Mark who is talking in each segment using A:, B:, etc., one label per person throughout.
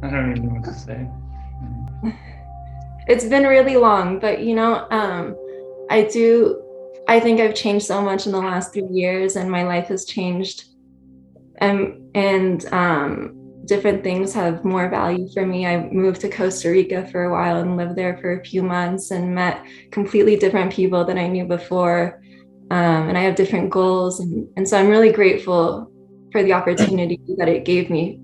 A: I don't even know what to say.
B: It's been really long, but I think I've changed so much in the last 3 years, and my life has changed. And different things have more value for me. I moved to Costa Rica for a while and lived there for a few months and met completely different people than I knew before. And I have different goals. And so I'm really grateful for the opportunity that it gave me.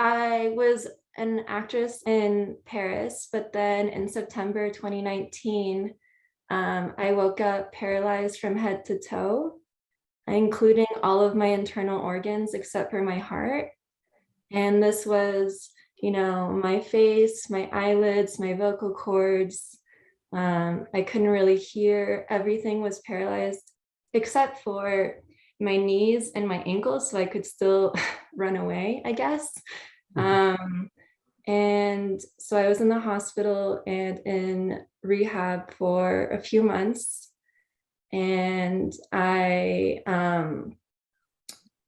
B: I was an actress in Paris, but then in September 2019, I woke up paralyzed from head to toe, including all of my internal organs except for my heart. And this was, my face, my eyelids, my vocal cords. I couldn't really hear. Everything was paralyzed except for my knees and my ankles, so I could still run away, I guess. Um, and so I was in the hospital and in rehab for a few months. And I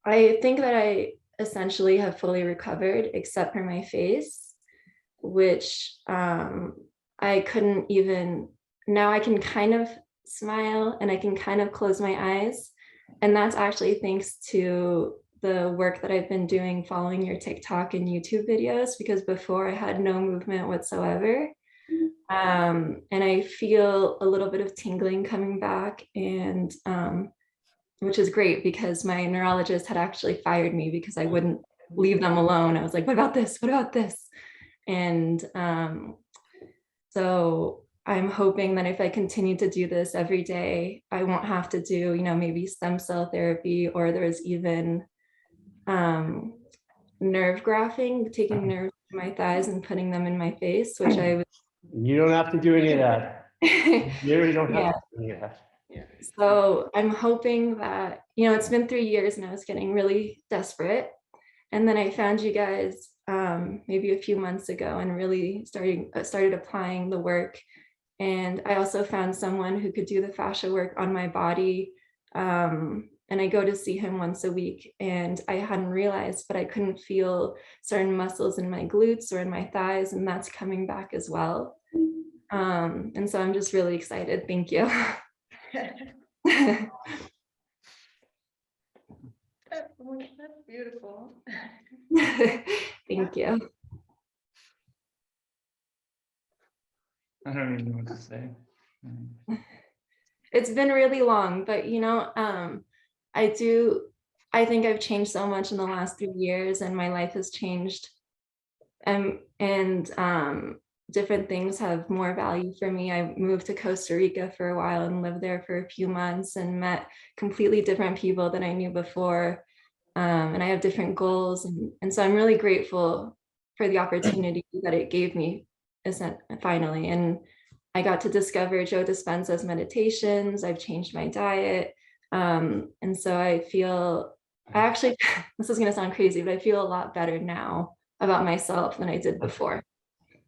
B: think that I essentially have fully recovered, except for my face, which I couldn't even. Now I can kind of smile and I can kind of close my eyes. And that's actually thanks to the work that I've been doing following your TikTok and YouTube videos, because before I had no movement whatsoever. And I feel a little bit of tingling coming back, and which is great because my neurologist had actually fired me because I wouldn't leave them alone. I was like, what about this? What about this? And so I'm hoping that if I continue to do this every day, I won't have to do, maybe stem cell therapy, or there's even um, nerve grafting, taking nerves from my thighs and putting them in my face, which I was.
C: You don't have to do any of that. You really don't have
B: Yeah.
C: to do any of that.
B: So I'm hoping that, it's been 3 years and I was getting really desperate. And then I found you guys maybe a few months ago and really started applying the work. And I also found someone who could do the fascia work on my body. And I go to see him once a week. And I hadn't realized, but I couldn't feel certain muscles in my glutes or in my thighs. And that's coming back as well. And so I'm just really excited. Thank you.
D: That's beautiful.
B: Thank you.
A: I don't even know what to say.
B: It's been really long, but I think I've changed so much in the last 3 years, and my life has changed. And different things have more value for me. I moved to Costa Rica for a while and lived there for a few months and met completely different people than I knew before. And I have different goals. And so I'm really grateful for the opportunity that it gave me finally. And I got to discover Joe Dispenza's meditations. I've changed my diet. And so I actually, this is going to sound crazy, but I feel a lot better now about myself than I did before.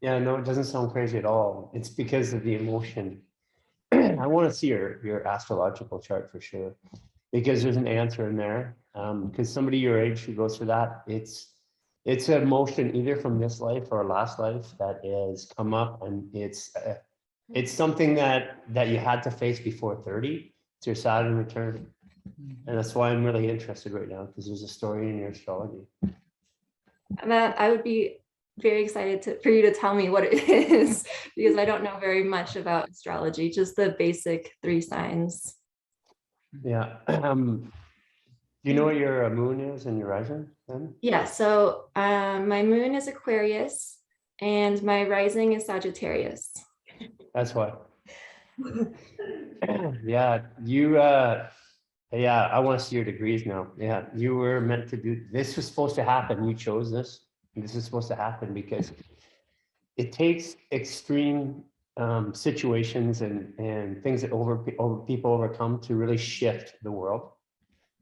C: Yeah, no, it doesn't sound crazy at all. It's because of the emotion. I want to see your astrological chart for sure, because there's an answer in there. Because somebody your age who goes through that, it's an emotion either from this life or last life that has come up, and it's something that you had to face before 30. It's your Saturn return, and that's why I'm really interested right now, because there's a story in your astrology.
B: That I would be very excited for you to tell me what it is, because I don't know very much about astrology, just the basic 3 signs.
C: Yeah. Do you know what your moon is and your rising then?
B: Yeah, so my moon is Aquarius and my rising is Sagittarius.
C: That's why. Yeah, I want to see your degrees now. Yeah, you were meant to do this. Was supposed to happen. You chose this. This is supposed to happen because it takes extreme situations and things that people overcome to really shift the world.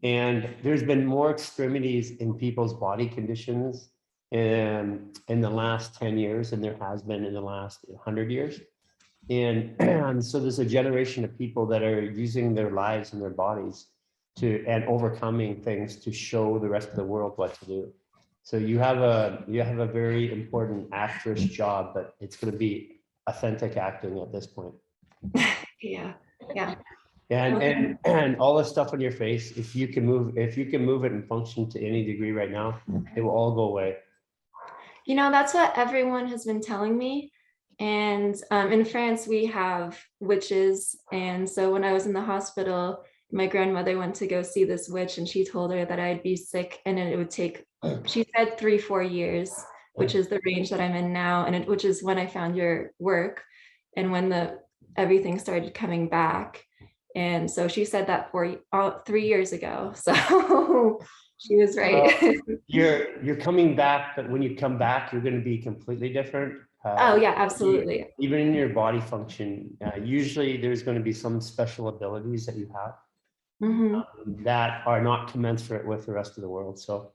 C: And there's been more extremities in people's body conditions in the last 10 years than there has been in the last 100 years. And so there's a generation of people that are using their lives and their bodies and overcoming things to show the rest of the world what to do. So you have a very important actress job, but it's going to be authentic acting at this point.
B: Yeah.
C: And all the stuff on your face, if you can move it and function to any degree right now, it will all go away.
B: You know, that's what everyone has been telling me. And in France, we have witches. And so when I was in the hospital, my grandmother went to go see this witch, and she told her that I'd be sick and it would take, she said 3-4 years, which is the range that I'm in now. And which is when I found your work and when everything started coming back. And so she said that 3 years ago. So she was right.
C: You're coming back, but when you come back, you're going to be completely different.
B: Oh yeah, absolutely.
C: Even in your body function, usually there's going to be some special abilities that you have that are not commensurate with the rest of the world. So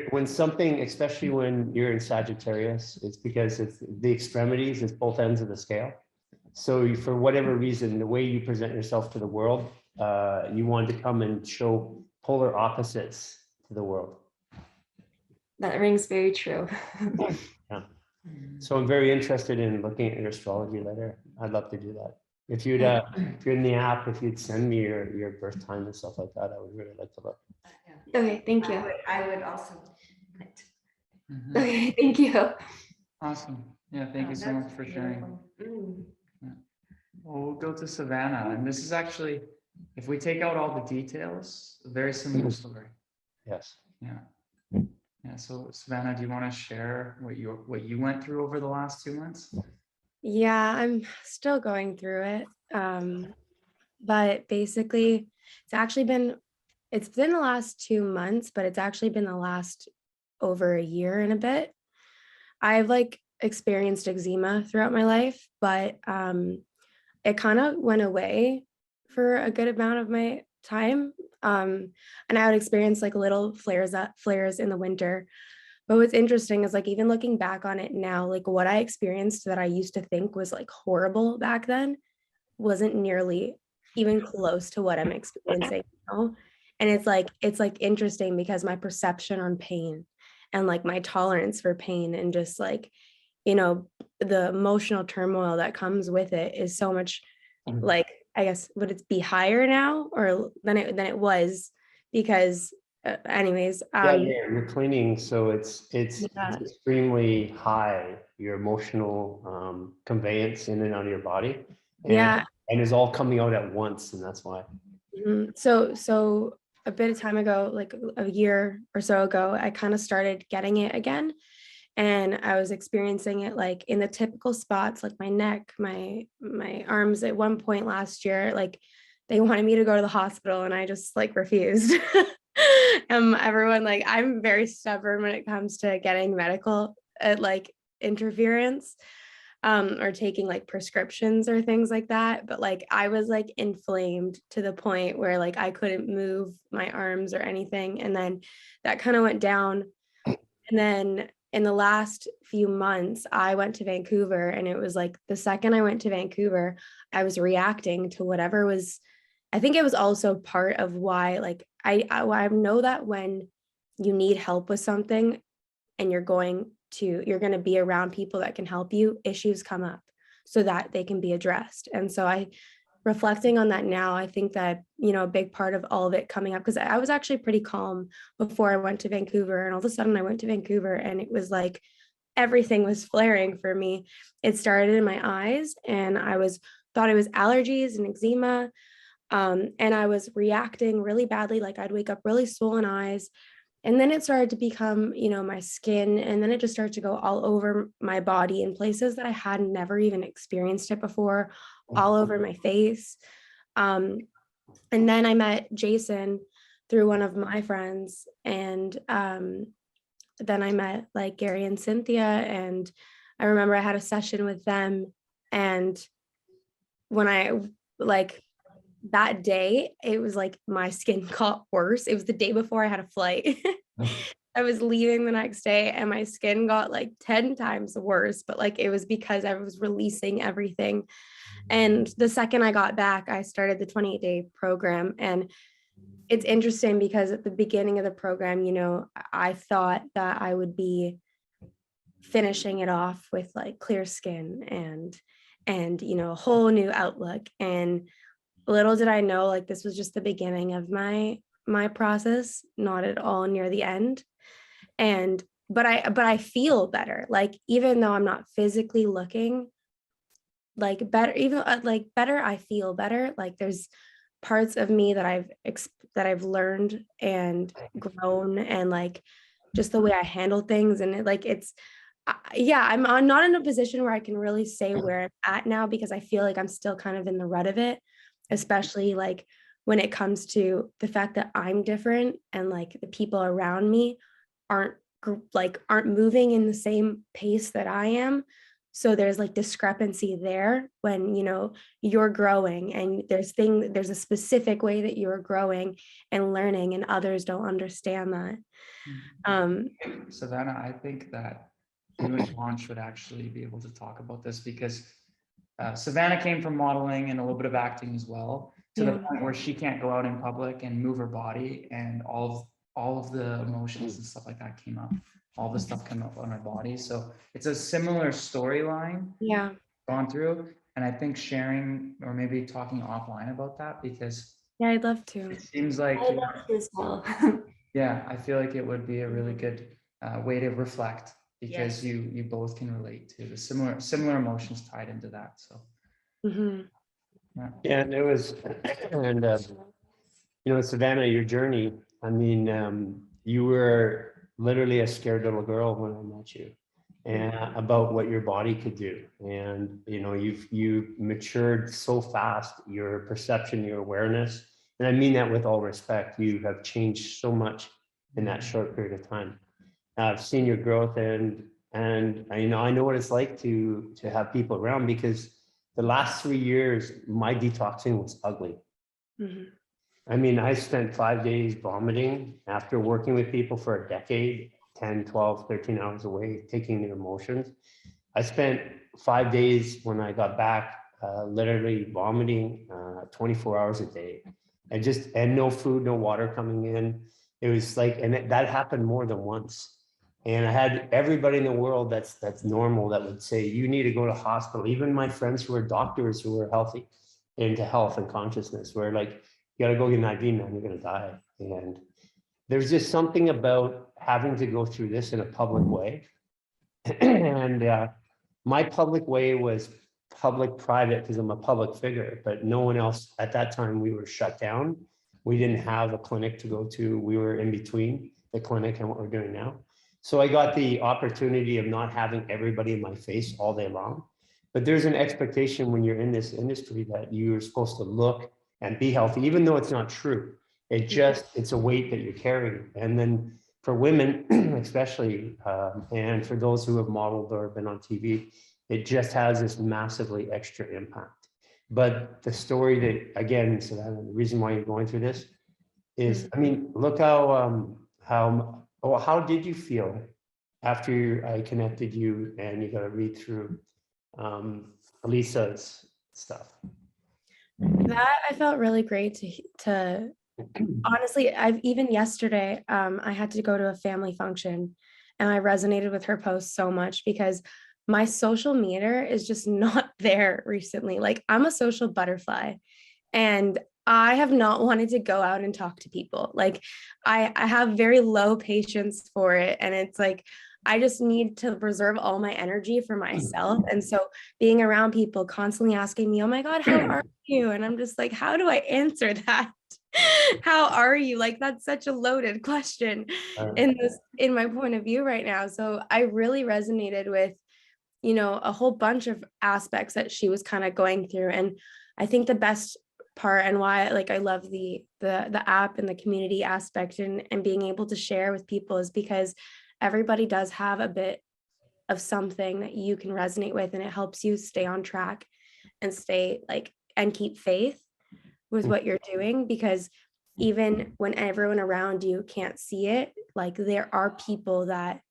C: when something, especially when you're in Sagittarius, it's because it's the extremities, it's both ends of the scale. So for whatever reason, the way you present yourself to the world, you want to come and show polar opposites to the world.
B: That rings very true.
C: Yeah. So I'm very interested in looking at your astrology later. I'd love to do that. If you'd, if you're in the app, if you'd send me your birth time and stuff like that, I would really like to look.
B: Okay, thank you.
D: I would also.
B: Okay, thank you.
A: Awesome. Yeah, thank you so much for sharing. Well, we'll go to Savannah, and this is actually, if we take out all the details, a very similar story.
C: Yes.
A: Yeah. So Savannah, do you want to share what you went through over the last 2 months?
E: Yeah, I'm still going through it. But basically it's been the last 2 months, but it's actually been the last over a year and a bit. I've experienced eczema throughout my life, but it kind of went away for a good amount of my time. And I would experience little flares in the winter. But what's interesting is even looking back on it now, what I experienced that I used to think was horrible back then wasn't nearly even close to what I'm experiencing now. And it's interesting because my perception on pain and my tolerance for pain and just the emotional turmoil that comes with it is so much I guess would it be higher now or than it was because anyways
C: you're cleaning, so it's extremely high, your emotional conveyance in and out of your body, and it's all coming out at once, and that's why.
E: So a bit of time ago, a year or so ago, I kind of started getting it again, and I was experiencing it in the typical spots, my neck, my arms. At one point last year, they wanted me to go to the hospital, and I just refused. Everyone, I'm very stubborn when it comes to getting medical interference or taking prescriptions or things like that. But I was inflamed to the point where I couldn't move my arms or anything. And then that kind of went down. And then in the last few months, I went to Vancouver, and it was the second I went to Vancouver, I was reacting to whatever was. I think it was also part of why I know that when you need help with something and you're going to be around people that can help you, issues come up so that they can be addressed. And so reflecting on that now, I think that, a big part of all of it coming up, because I was actually pretty calm before I went to Vancouver, and all of a sudden I went to Vancouver and it was everything was flaring for me. It started in my eyes, and thought it was allergies and eczema. And I was reacting really badly. I'd wake up really swollen eyes, and then it started to become, my skin. And then it just started to go all over my body in places that I had never even experienced it before, all over my face. And then I met Jason through one of my friends. And then I met Gary and Cynthia, and I remember I had a session with them, and when I like that day, it was like my skin got worse. It was the day before I had a flight. I was leaving the next day and my skin got like 10 times worse, but like it was because I was releasing everything. And the second I got back, I started the 28-day program. And it's interesting because at the beginning of the program, you know, I thought that I would be finishing it off with like clear skin and you know, a whole new outlook. And little did I know, like this was just the beginning of my process, not at all near the end. And but I feel better, like even though I'm not physically looking like better, even like better, I feel better. Like there's parts of me that I've learned and grown, and like just the way I handle things. And yeah, I'm not in a position where I can really say where I'm at now, because I feel like I'm still kind of in the rut of it, especially like when it comes to the fact that I'm different and like the people around me aren't aren't moving in the same pace that I am. So there's like discrepancy there when, you know, you're growing and there's a specific way that you're growing and learning, and others don't understand that.
A: Savannah, I think that you and Launch would actually be able to talk about this, because Savannah came from modeling and a little bit of acting as well, to the
E: Yeah.
A: point where she can't go out in public and move her body, and all of the emotions and stuff like that came up. All the stuff came up on her body. So it's a similar storyline
E: Yeah.
A: gone through. And I think sharing or maybe talking offline about that, because
E: Yeah, I'd love to.
A: it seems like,
B: I love to as well.
A: yeah, I feel like it would be a really good way to reflect, because
D: Yes.
A: you both can relate to the similar emotions tied into that. So
E: Mhm.
C: Yeah, and it was, and you know, Savannah, your journey. I mean, you were literally a scared little girl when I met you, and about what your body could do. And you know, you matured so fast. Your perception, your awareness, and I mean that with all respect. You have changed so much in that short period of time. I've seen your growth, and I know what it's like to have people around, because the last 3 years my detoxing was ugly.
E: Mhm.
C: I mean, I spent 5 days vomiting after working with people for a decade, 10, 12, 13 hours away, taking their emotions. I spent 5 days when I got back, literally vomiting 24 hours a day, and no food, no water coming in. It was like, and that happened more than once. And I had everybody in the world that's normal that would say, you need to go to hospital. Even my friends who are doctors who were healthy into health and consciousness were like, you got to go get an IV, man, you're going to die. And there's just something about having to go through this in a public way. And my public way was public private, because I'm a public figure, but no one else at that time. We were shut down. We didn't have a clinic to go to. We were in between the clinic and what we're doing now. So I got the opportunity of not having everybody in my face all day long. But there's an expectation when you're in this industry that you're supposed to look and be healthy, even though it's not true. It's a weight that you're carrying. And then for women, especially, and for those who have modeled or been on TV, it just has this massively extra impact. But the story that, again, so that the reason why you're going through this is, I mean, look how did you feel after I connected you and you got to read through Elisa's stuff?
E: That I felt really great to honestly, I've even yesterday, I had to go to a family function, and I resonated with her post so much, because my social meter is just not there recently. Like I'm a social butterfly, and I have not wanted to go out and talk to people. Like I have very low patience for it. And it's like, I just need to preserve all my energy for myself. And so being around people constantly asking me, oh my God, how are you? And I'm just like, how do I answer that? How are you? Like, that's such a loaded question in my point of view right now. So I really resonated with, you know, a whole bunch of aspects that she was kind of going through. And I think the best part, and why like I love the app and the community aspect, and being able to share with people, is because everybody does have a bit of something that you can resonate with, and it helps you stay on track and stay like and keep faith with what you're doing, because even when everyone around you can't see it, like there are people that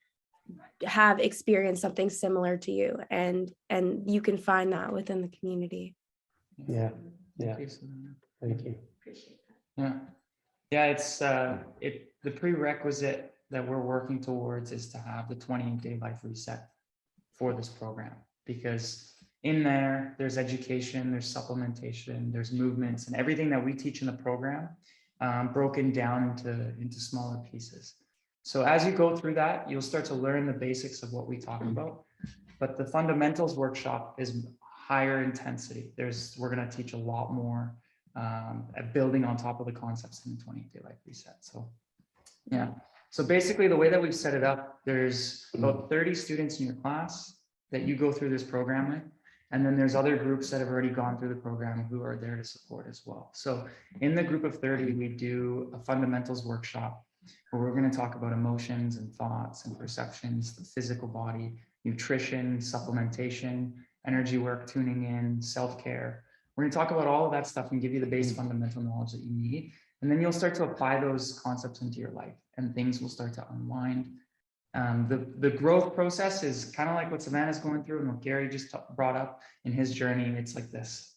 E: have experienced something similar to you, and you can find that within the community.
C: Yeah. Yeah.
A: Thank you, Savannah.
C: Thank you.
D: Appreciate that.
A: Yeah. Yeah, it's the prerequisite that we're working towards is to have the 28-day life reset for this program, because in there's education, there's supplementation, there's movements, and everything that we teach in the program broken down into smaller pieces. So as you go through that, you'll start to learn the basics of what we talk about, but the fundamentals workshop is higher intensity. We're going to teach a lot more at building on top of the concepts in the 28-day life reset. So yeah, so basically the way that we've set it up, there's about 30 students in your class that you go through this program with, and then there's other groups that have already gone through the program who are there to support as well. So in the group of 30, we do a fundamentals workshop where we're going to talk about emotions and thoughts and perceptions, the physical body, nutrition, supplementation, energy work, tuning in, self-care. We're going to talk about all of that stuff and give you the base fundamental knowledge that you need. And then you'll start to apply those concepts into your life, and things will start to unwind. The growth process is kind of like what Savannah's going through and what Gary just brought up in his journey. It's like this,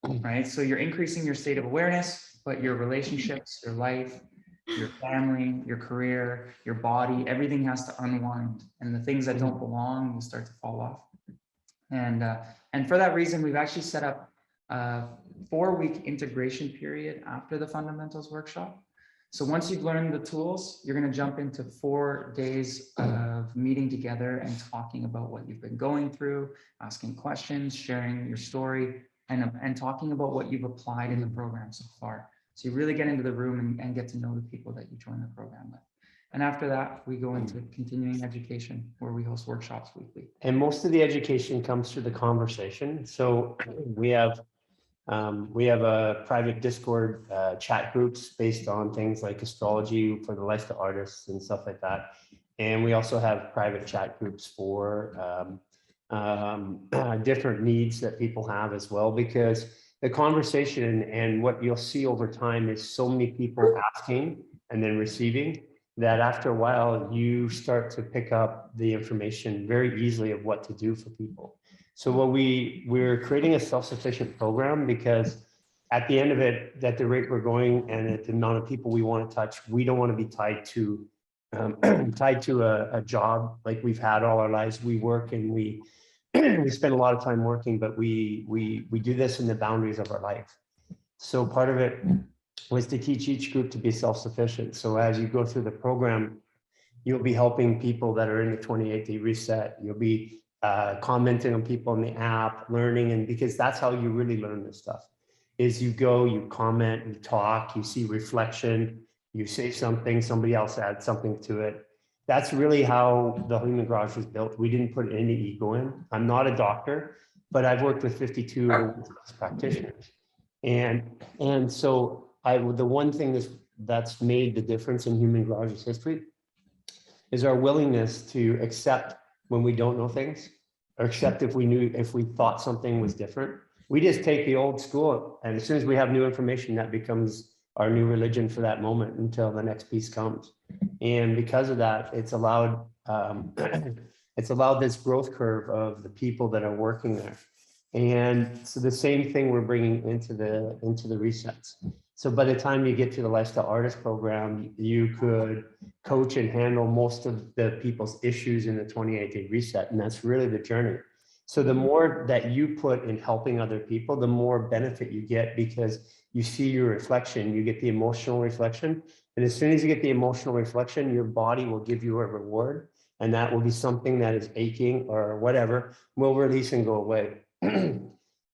A: right? So you're increasing your state of awareness, but your relationships, your life, your family, your career, your body, everything has to unwind, and the things that don't belong will start to fall off. And for that reason, we've actually set up a 4-week integration period after the fundamentals workshop. So once you've learned the tools, you're going to jump into 4 days of meeting together and talking about what you've been going through, asking questions, sharing your story, and talking about what you've applied in the program so far. So you really get into the room and get to know the people that you join the program with. And after that, we go into continuing education, where we host workshops weekly.
C: And most of the education comes through the conversation. So we have a private Discord chat groups based on things like astrology for the lifestyle artists and stuff like that. And we also have private chat groups for different needs that people have as well, because the conversation and what you'll see over time is so many people asking and then receiving, that after a while you start to pick up the information very easily of what to do for people. So what we're creating a self-sufficient program, because at the end of it, at the rate we're going and at the amount of people we want to touch, we don't want to be tied to a job like we've had all our lives. We work and we spend a lot of time working, but we do this in the boundaries of our life. So part of it was to teach each group to be self-sufficient. So as you go through the program, you'll be helping people that are in the 28-day reset. You'll be commenting on people in the app, learning, and because that's how you really learn this stuff, is you go, you comment, you talk, you see reflection, you say something, somebody else adds something to it. That's really how the Human Garage was built. We didn't put any ego in. I'm not a doctor, but I've worked with 52 practitioners. And so the one thing that's made the difference in Human Garage's history is our willingness to accept when we don't know things, or accept if we thought something was different. We just take the old school, and as soon as we have new information, that becomes our new religion for that moment until the next piece comes. And because of that, it's allowed this growth curve of the people that are working there. And so the same thing we're bringing into the resets. So by the time you get to the lifestyle artist program, you could coach and handle most of the people's issues in the 28-day reset. And that's really the journey. So the more that you put in helping other people, the more benefit you get, because you see your reflection, you get the emotional reflection. And as soon as you get the emotional reflection, your body will give you a reward. And that will be something that is aching or whatever, will release and go away.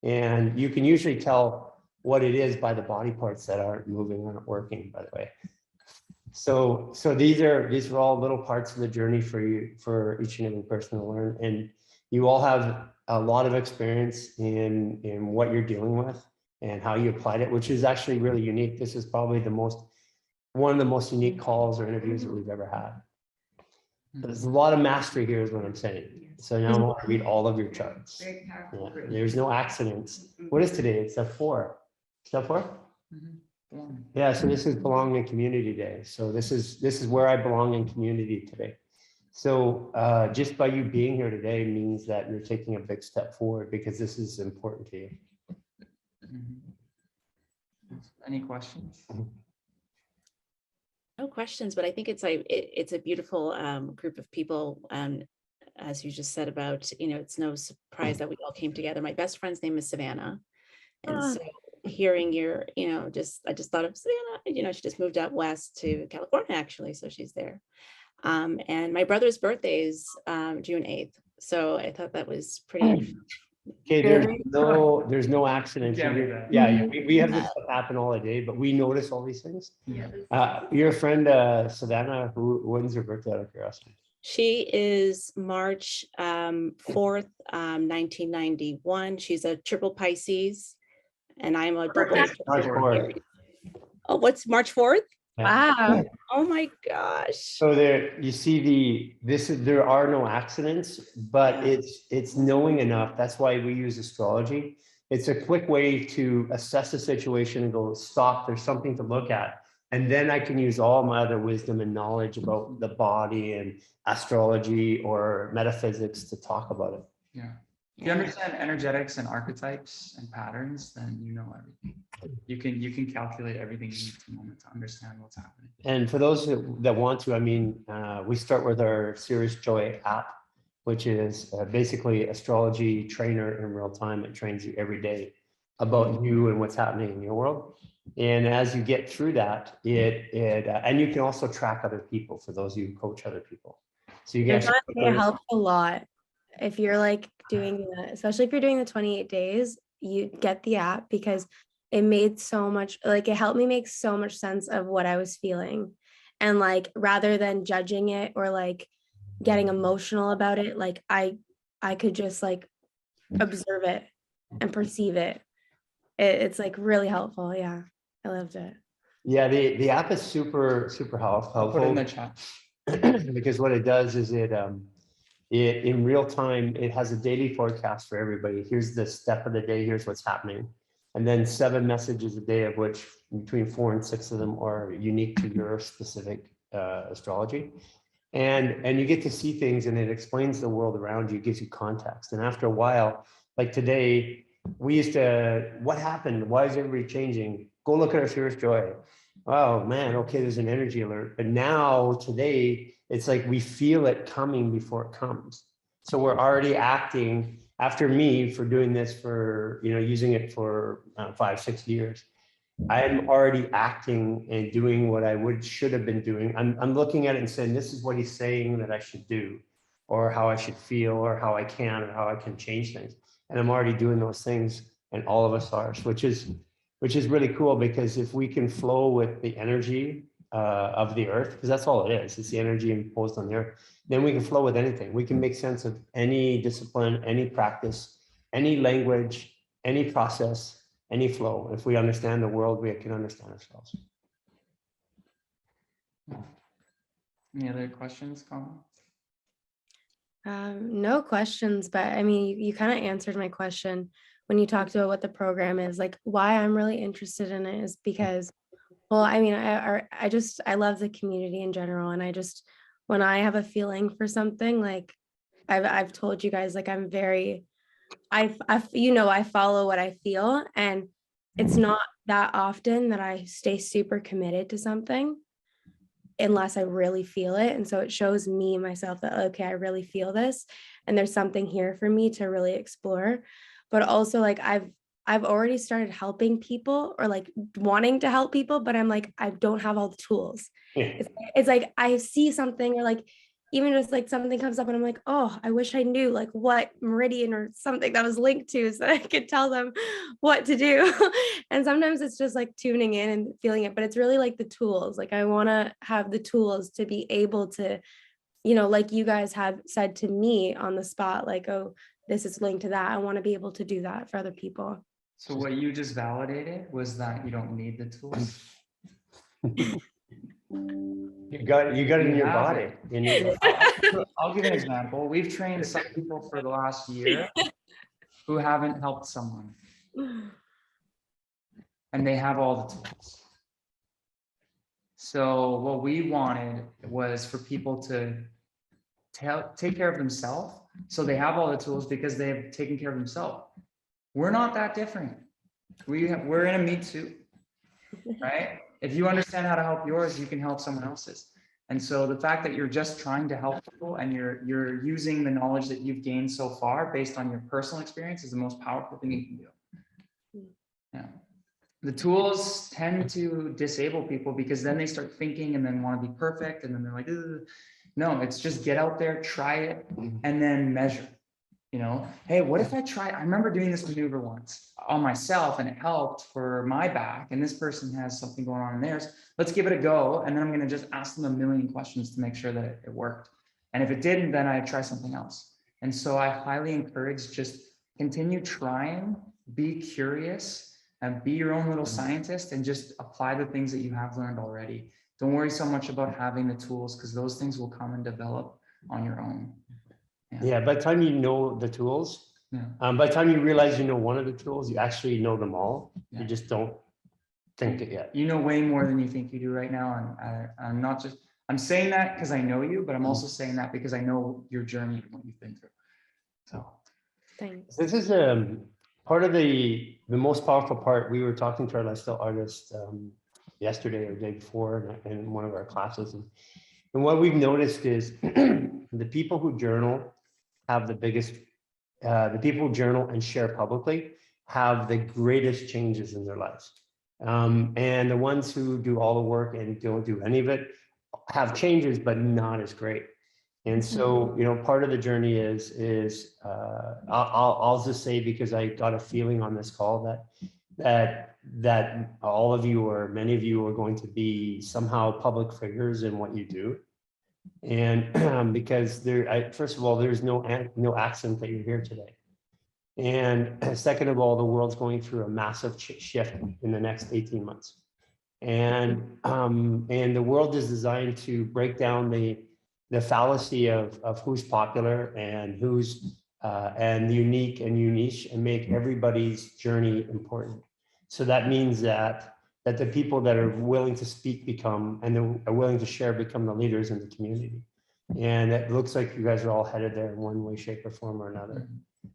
C: And you can usually tell what it is by the body parts that aren't moving, aren't working, by the way. So these are all little parts of the journey for you, for each and every person to learn. And you all have a lot of experience in what you're dealing with and how you applied it, which is actually really unique. This is probably one of the most unique calls or interviews that we've ever had. There's a lot of mastery here is what I'm saying. So now I want to read all of your charts.
D: Very powerful.
C: Yeah, there's no accidents. What is today? It's step 4. Step 4?
A: Mhm. Belong.
C: Yeah, so this is belonging in community day. So this is where I belong in community today. So just by you being here today means that you're taking a big step forward because this is important to you.
A: Mhm. Any questions?
F: No questions, but I think it's a beautiful group of people. As you just said about, it's no surprise that we all came together. My best friend's name is Savannah. And
E: Ah.
F: so hearing your, I just thought of Savannah, she just moved out west to California, actually. So she's there. And my brother's birthday is June 8th. So I thought that was pretty.
C: Okay, there's no accident.
A: Yeah, we do that.
C: Yeah, we have this stuff happen all day, but we notice all these things.
A: Yeah.
C: Your friend Savannah, when's her birthday out of curiosity?
F: She is March 4th, 1991. She's a triple Pisces, and I'm a double.
C: March 4th.
F: Oh, what's March 4th?
E: Wow.
F: Oh my gosh.
C: So you see there are no accidents, but
F: Yeah.
C: it's knowing enough. That's why we use astrology. It's a quick way to assess a situation and go, stop, there's something to look at. And then I can use all my other wisdom and knowledge about the body and astrology or metaphysics to talk about it.
A: Yeah. If you understand energetics and archetypes and patterns, then you know everything. You can calculate everything you need to moment to understand what's happening.
C: And for those that want to, we start with our Sirius Joy app, which is basically astrology trainer in real time. It trains you every day about you and what's happening in your world. And as you get through that, and you can also track other people for those of you who coach other people. So you get
E: It helps a lot if you're like doing especially if you're doing the 28 days, you get the app because it made so much, like it helped me make so much sense of what I was feeling. And like, rather than judging it or like getting emotional about it, like I could just like observe it and perceive it. It's like really helpful. Yeah, I loved it.
C: Yeah, the app is super helpful.
A: I'll put it in the chat.
C: Because what it does is it in real time, it has a daily forecast for everybody. Here's the step of the day, here's what's happening. And then 7 messages a day, of which between 4 and 6 of them are unique to your specific astrology. And you get to see things and it explains the world around you, gives you context. And after a while, like today, we used to, what happened? Why is everybody changing? Go look at our Sirius Joy. Oh man, okay, there's an energy alert. But now today, it's like we feel it coming before it comes. So we're already acting after me for doing this for, using it for 5-6 years. I'm already acting and doing what I should have been doing. I'm looking at it and saying, this is what he's saying that I should do, or how I should feel, or how I can, or how I can change things. And I'm already doing those things, and all of us are, which is really cool, because if we can flow with the energy of the earth, because that's all it is, it's the energy imposed on the earth, then we can flow with anything. We can make sense of any discipline, any practice, any language, any process, any flow. If we understand the world, we can understand ourselves.
A: Any other questions, comments?
E: No questions, but I mean, you kind of answered my question when you talked about what the program is. Like, why I'm really interested in it is because, well, I mean, I love the community in general, and when I have a feeling for something, like I've told you guys, like I'm very, I follow what I feel, and it's not that often that I stay super committed to something unless I really feel it. And so it shows me myself that, okay, I really feel this and there's something here for me to really explore. But also, like I've already started helping people, or like wanting to help people, but I'm like, I don't have all the tools.
C: Yeah.
E: It's like I see something, or like even just like something comes up and I'm like, oh, I wish I knew like what meridian or something that was linked to, so that I could tell them what to do. And sometimes it's just like tuning in and feeling it, but it's really like the tools. Like I want to have the tools to be able to, like you guys have said to me on the spot, like, oh, this is linked to that. I want to be able to do that for other people.
A: So what you just validated was that you don't need the tools.
C: You got it in your
A: have
C: body.
A: it.
C: In your,
A: I'll give an example. We've trained some people for the last year who haven't helped someone, and they have all the tools. So what we wanted was for people to take care of themselves. So they have all the tools because they have taken care of themselves. We're not that different. We're in a me too, right? If you understand how to help yours, you can help someone else's. And so the fact that you're just trying to help people and you're using the knowledge that you've gained so far based on your personal experience is the most powerful thing you can do. Yeah. The tools tend to disable people because then they start thinking and then want to be perfect. And then they're like, ugh. No, it's just get out there, try it, and then measure. You know, hey, what if I try? I remember doing this maneuver once on myself and it helped for my back. And this person has something going on in theirs. Let's give it a go. And then I'm going to just ask them a million questions to make sure that it worked. And if it didn't, then I try something else. And so I highly encourage just continue trying, be curious, and be your own little scientist and just apply the things that you have learned already. Don't worry so much about having the tools because those things will come and develop on your own.
C: yeah, by the time you know the tools, by the time you realize you know one of the tools, you actually know them all. You just don't think it yet.
A: You know way more than you think you do right now. And I'm not just, I'm saying that because I know you, but I'm also saying that because I know your journey and what you've been through. So
E: Thanks.
C: this is part of the most powerful part. We were talking to our lifestyle artist yesterday or the day before in one of our classes. And what we've noticed is the people who journal have the biggest, the people who journal and share publicly have the greatest changes in their lives. And the ones who do all the work and don't do any of it have changes, but not as great. And so, you know, part of the journey is I'll just say, because I got a feeling on this call that all of you or many of you are going to be somehow public figures in what you do. And because first of all, there's no accident that you're here today. And second of all, the world's going through a massive shift in the next 18 months. And the world is designed to break down the fallacy of who's popular and who's and unique and unique and make everybody's journey important. So that means that the people that are willing to speak become, and are willing to share, become the leaders in the community. And it looks like you guys are all headed there in one way, shape, or form or another.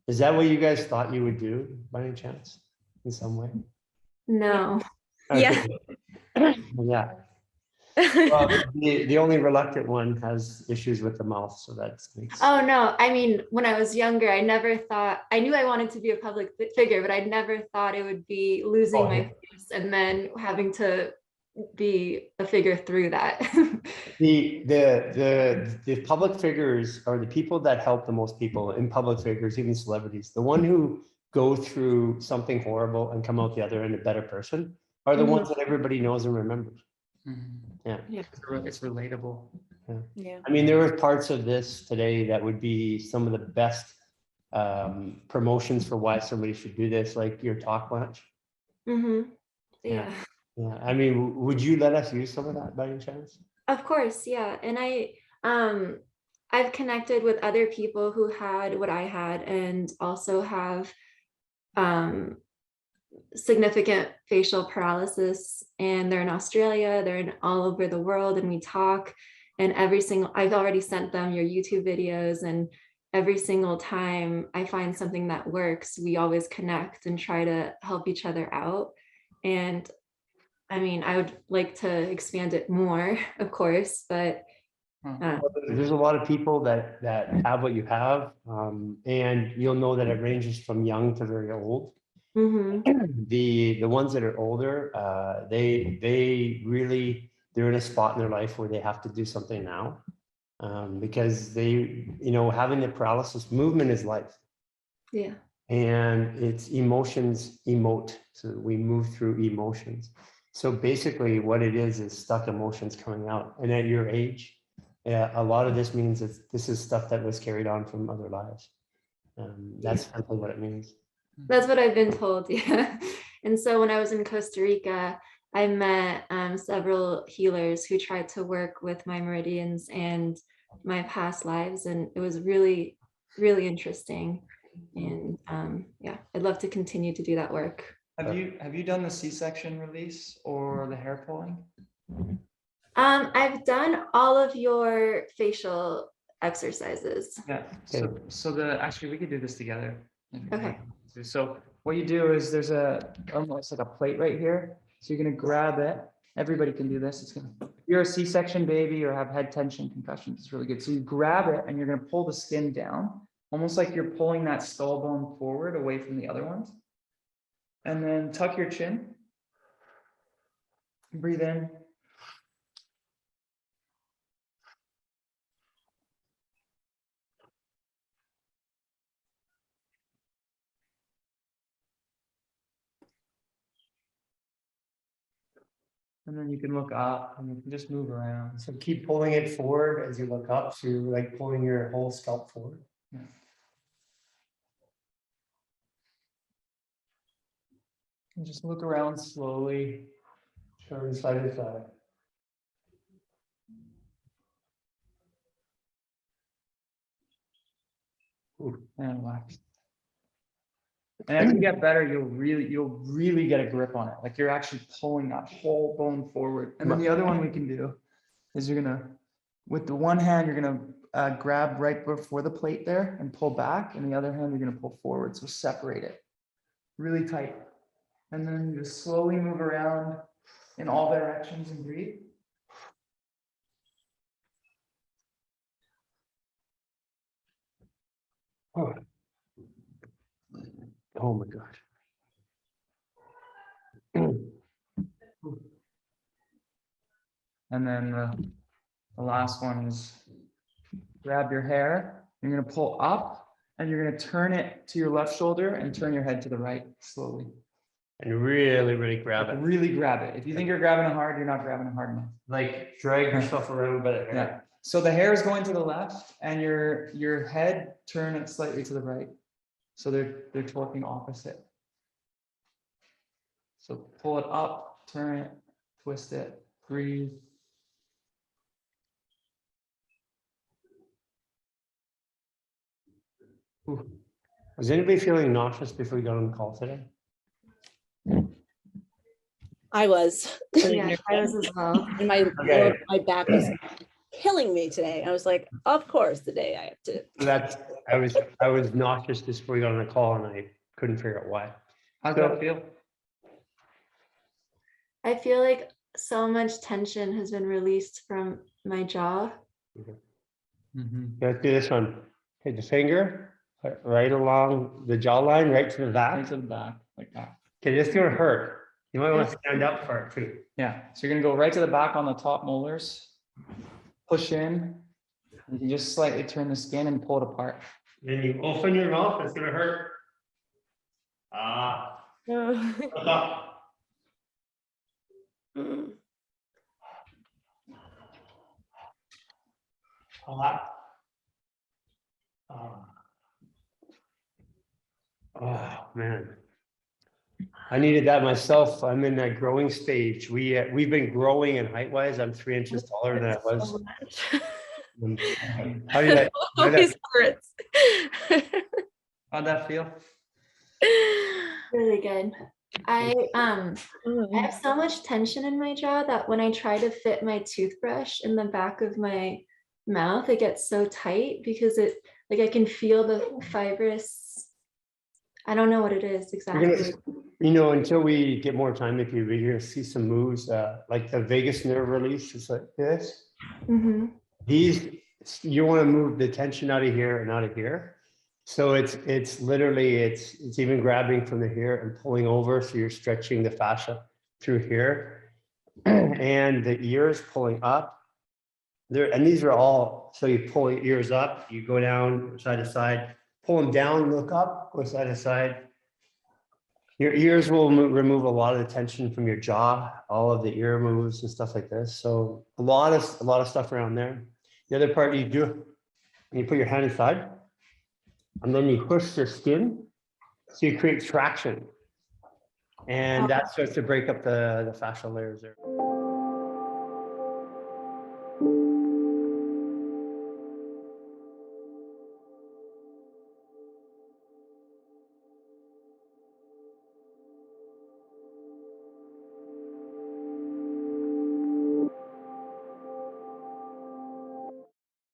C: Is that what you guys thought you would do by any chance in some way?
B: No.
E: Yeah.
C: Yeah. Well, the only reluctant one has issues with the mouth, so that's.
B: Oh no, I mean, when I was younger, I never thought, I knew I wanted to be a public figure, but I never thought it would be losing my face and then having to be a figure through that.
C: The public figures are the people that help the most people in public figures, even celebrities. The one who go through something horrible and come out the other end a better person are the ones that everybody knows and remembers. Yeah.
A: it's relatable.
F: Yeah.
C: I mean, there were parts of this today that would be some of the best promotions for why somebody should do this, like your talk lunch.
B: Yeah.
C: Yeah. I mean, would you let us use some of that by any chance?
B: Of course, yeah. And I've connected with other people who had what I had and also have significant facial paralysis, and they're in Australia, they're in all over the world, and we talk, and I've already sent them your YouTube videos, and every single time I find something that works, we always connect and try to help each other out. And I mean, I would like to expand it more, of course, but
C: there's a lot of people that have what you have, and you'll know that it ranges from young to very old. The ones that are older, they're in a spot in their life where they have to do something now, because having the paralysis, movement is life.
B: Yeah.
C: And it's emotions emote, so we move through emotions. So basically what it is stuck emotions coming out. And at your age, a lot of this means that this is stuff that was carried on from other lives. That's simply what it means.
B: That's what I've been told, yeah. And so when I was in Costa Rica, I met several healers who tried to work with my meridians and my past lives, and it was really, really interesting. And yeah, I'd love to continue to do that work.
A: Have you done the C-section release or the hair pulling?
B: I've done all of your facial exercises.
A: Yeah, actually we could do this together.
B: Okay.
A: So what you do is there's almost like a plate right here. So you're gonna grab it. Everybody can do this. If you're a C-section baby or have head tension, concussions, it's really good. So you grab it and you're gonna pull the skin down, almost like you're pulling that skull bone forward away from the other ones. And then tuck your chin. Breathe in. And then you can look up and you can just move around.
C: So keep pulling it forward as you look up. So you're like pulling your whole scalp forward.
A: Yeah. And just look around slowly.
C: Turn side to side.
A: And relax. And as you get better, you'll really get a grip on it. Like you're actually pulling that whole bone forward. And then the other one we can do is you're gonna, with the one hand, you're gonna grab right before the plate there and pull back, and the other hand you're gonna pull forward. So separate it really tight. And then you just slowly move around in all directions and breathe.
C: Oh, oh my gosh.
A: And then the last one is grab your hair. You're going to pull up and you're going to turn it to your left shoulder and turn your head to the right slowly.
C: And really grab it.
A: Really grab it. If you think you're grabbing it hard, you're not grabbing it hard enough.
C: Like drag yourself around by the hair.
A: Yeah. So the hair is going to the left and your head, turn it slightly to the right. So they're torquing opposite. So pull it up, turn it, twist it, breathe.
C: Ooh. Was anybody feeling nauseous before we got on the call today?
F: I was.
B: Yeah, I was as well.
F: And my back was killing me today. I was like, of course, the day I have to.
C: I was nauseous just before we got on the call and I couldn't figure out why.
A: How's that feel?
B: I feel like so much tension has been released from my jaw.
C: Let's do this one. Hit the finger right along the jawline, right to the back.
A: Right to the back, like that.
C: Okay, this is gonna hurt. You might want to stand up for it too.
A: Yeah, so you're gonna go right to the back on the top molars, push in, you can just slightly turn the skin and pull it apart.
C: Then you open your mouth, it's gonna hurt. Ah. Look up. Oh man, I needed that myself. I'm in that growing stage. We've been growing in height wise. I'm 3 inches taller than I was.
E: So much.
C: How did that?
E: Always hurts.
A: How'd that feel?
B: Really good. I have so much tension in my jaw that when I try to fit my toothbrush in the back of my mouth, it gets so tight because it, like, I can feel the fibrous, I don't know what it is exactly.
C: You know, until we get more time with you, we're gonna see some moves, like the vagus nerve release, it's like this.
B: Mm-hmm.
C: These, you want to move the tension out of here and out of here. So it's literally, it's even grabbing from the here and pulling over. So you're stretching the fascia through here and the ears pulling up there. And these are all, so you pull your ears up, you go down side to side, pull them down, look up, go side to side. Your ears will remove a lot of the tension from your jaw, all of the ear moves and stuff like this. So a lot of stuff around there. The other part you do, you put your hand inside and then you push your skin. So you create traction. And that starts to break up the fascial layers there.